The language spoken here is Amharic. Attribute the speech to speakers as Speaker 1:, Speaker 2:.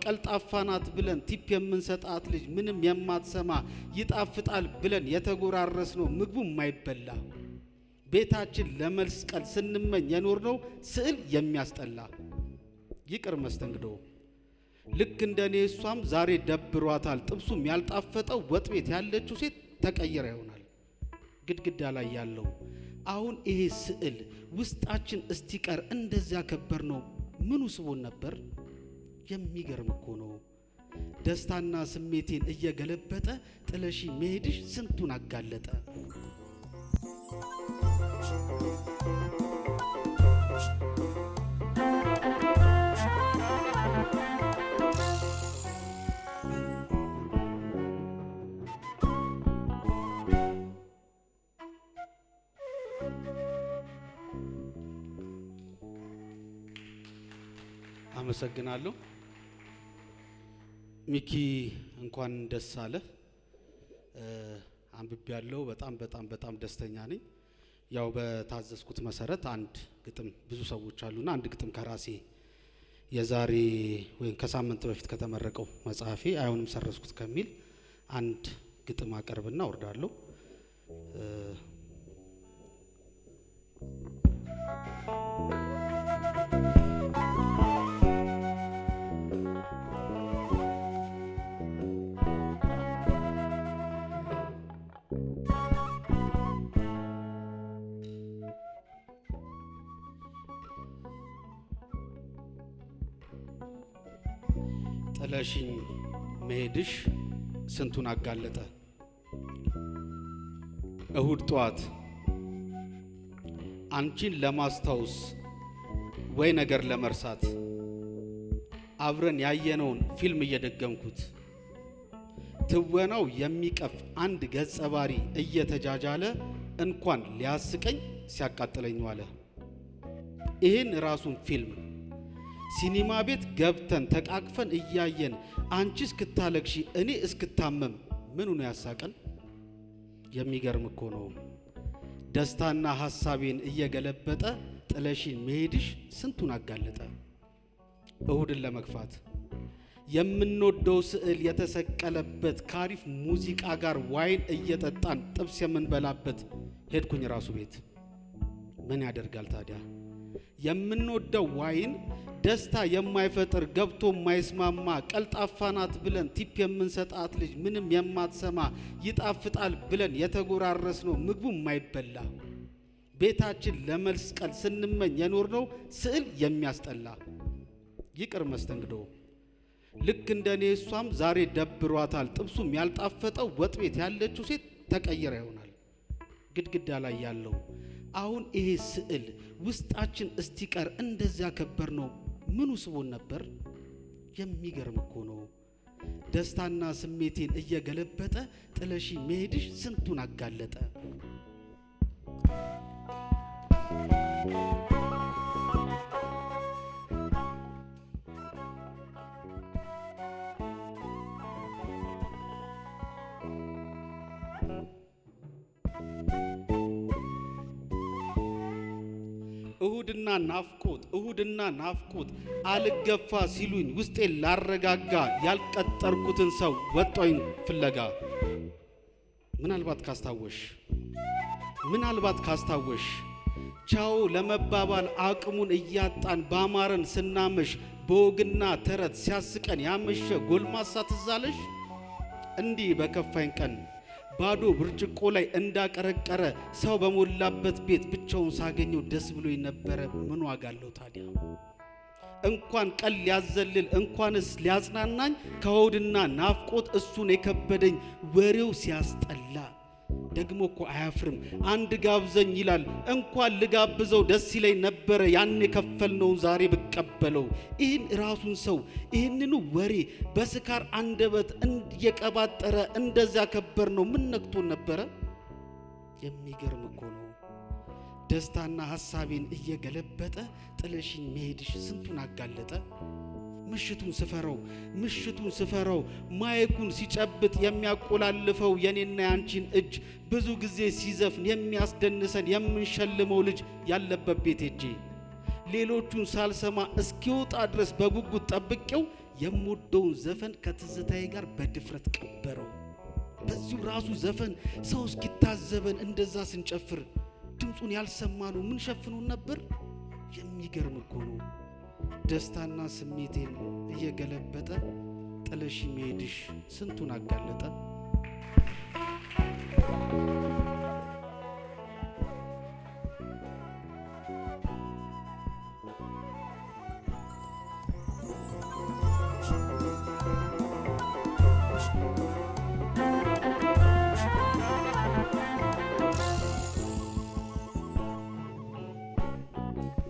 Speaker 1: ቀልጣፋናት ብለን ቲፕ የምንሰጣት ልጅ ምንም የማትሰማ ይጣፍጣል ብለን የተጎራረስነው ምግቡ የማይበላ ቤታችን ለመስቀል ስንመኝ የኖርነው ስዕል የሚያስጠላ ይቅር መስተንግዶ ልክ እንደኔ እሷም ዛሬ ደብሯታል ጥብሱም ያልጣፈጠው ወጥ ቤት ያለችው ሴት ተቀየረ ይሆናል ግድግዳ ላይ ያለው አሁን ይሄ ስዕል ውስጣችን እስቲቀር እንደዚያ ከበር ነው ምኑ ስቦን ነበር የሚገርም እኮ ነው ደስታና ስሜቴን እየገለበጠ ጥለሺ መሄድሽ ስንቱን አጋለጠ አመሰግናለሁ ሚኪ እንኳን ደስ አለ አንብቤያለሁ በጣም ደስተኛ ነኝ ያው በታዘዝኩት መሰረት አንድ ግጥም ብዙ ሰዎች አሉና አንድ ግጥም ከራሴ የዛሬ ወይም ከሳምንት በፊት ከተመረቀው መጽሐፌ አይሆንም ሰረስኩት ከሚል አንድ ግጥም አቀርብና ወርዳለሁ ጥለሽኝ መሄድሽ ስንቱን አጋለጠ እሁድ ጧት አንቺን ለማስታወስ ወይ ነገር ለመርሳት አብረን ያየነውን ፊልም እየደገምኩት ትወናው የሚቀፍ አንድ ገጸ ባህሪ እየተጃጃለ እንኳን ሊያስቀኝ ሲያቃጥለኝ ዋለ ይሄን ራሱን ፊልም ሲኒማ ቤት ገብተን ተቃቅፈን እያየን አንቺ እስክታለቅሺ እኔ እስክታመም ምኑ ነው ያሳቀን የሚገርም እኮ ነው ደስታና ሐሳቤን እየገለበጠ ጥለሽኝ መሄድሽ ስንቱን አጋለጠ እሁድን ለመግፋት የምንወደው ስዕል የተሰቀለበት ካሪፍ ሙዚቃ ጋር ዋይን እየጠጣን ጥብስ የምንበላበት ሄድኩኝ ራሱ ቤት ምን ያደርጋል ታዲያ የምንወደው ዋይን ደስታ የማይፈጥር ገብቶ የማይስማማ ቀልጣፋናት ብለን ቲፕ የምንሰጣት ልጅ ምንም የማትሰማ ይጣፍጣል ብለን የተጎራረስነው ምግቡ የማይበላ ቤታችን ለመስቀል ስንመኝ የኖርነው ስዕል የሚያስጠላ ይቅር መስተንግዶ ልክ እንደኔ እሷም ዛሬ ደብሯታል ጥብሱም ያልጣፈጠው ወጥ ቤት ያለችው ሴት ተቀየረ ይሆናል ግድግዳ ላይ ያለው አሁን ይሄ ስዕል ውስጣችን እስቲቀር እንደዚያ ከበር ነው ምኑ ስቦን ነበር የሚገርም እኮ ነው ደስታና ስሜቴን እየገለበጠ ጥለሽኝ መሄድሽ ስንቱን አጋለጠ እሁድና ናፍቆት አልገፋ ሲሉኝ ውስጤን ላረጋጋ ያልቀጠርኩትን ሰው ወጣኝ ፍለጋ ምናልባት ካስታወሽ ቻው ለመባባል አቅሙን እያጣን ባማረን ስናመሽ በወግና ተረት ሲያስቀን ያመሸ ጎልማሳ ትዛለሽ እንዲህ በከፋኝ ቀን ባዶ ብርጭቆ ላይ እንዳቀረቀረ ሰው በሞላበት ቤት ብቻውን ሳገኘው ደስ ብሎኝ ነበር ምን ዋጋ አለው ታዲያ እንኳን ቀል ሊያዘልል እንኳንስ ሊያጽናናኝ ከሆድና ናፍቆት እሱን የከበደኝ ወሬው ሲያስጠላ ደግሞ እኮ አያፍርም አንድ ጋብዘኝ ይላል እንኳን ልጋብዘው ደስ ይለኝ ነበር ያን የከፈልነው ዛሬ ብቀበለው ይህን ራሱን ሰው ይህንኑ ወሬ በስካር አንደበት እየቀባጠረ እንደዚያ ከበር ነው ምን ነክቶን ነበረ የሚገርም እኮ ነው ደስታና ሐሳቤን እየገለበጠ ጥለሽኝ መሄድሽ ስንቱን አጋለጠ ምሽቱን ስፈራው ማይኩን ሲጨብጥ የሚያቆላልፈው የኔና ያንቺን እጅ ብዙ ጊዜ ሲዘፍን የሚያስደንሰን የምንሸልመው ልጅ ያለበት ቤት ሄጄ ሌሎቹን ሳልሰማ እስኪወጣ ድረስ በጉጉት ጠብቄው የምወደውን ዘፈን ከትዝታዬ ጋር በድፍረት ቀበረው። በዚሁ ራሱ ዘፈን ሰው እስኪታዘበን እንደዛ ስንጨፍር ድምፁን ያልሰማነው ምን ሸፍኑን ነበር? የሚገርም እኮ ነው። ደስታና ስሜቴን እየገለበጠ ጥለሽ መሄድሽ ስንቱን አጋለጠ።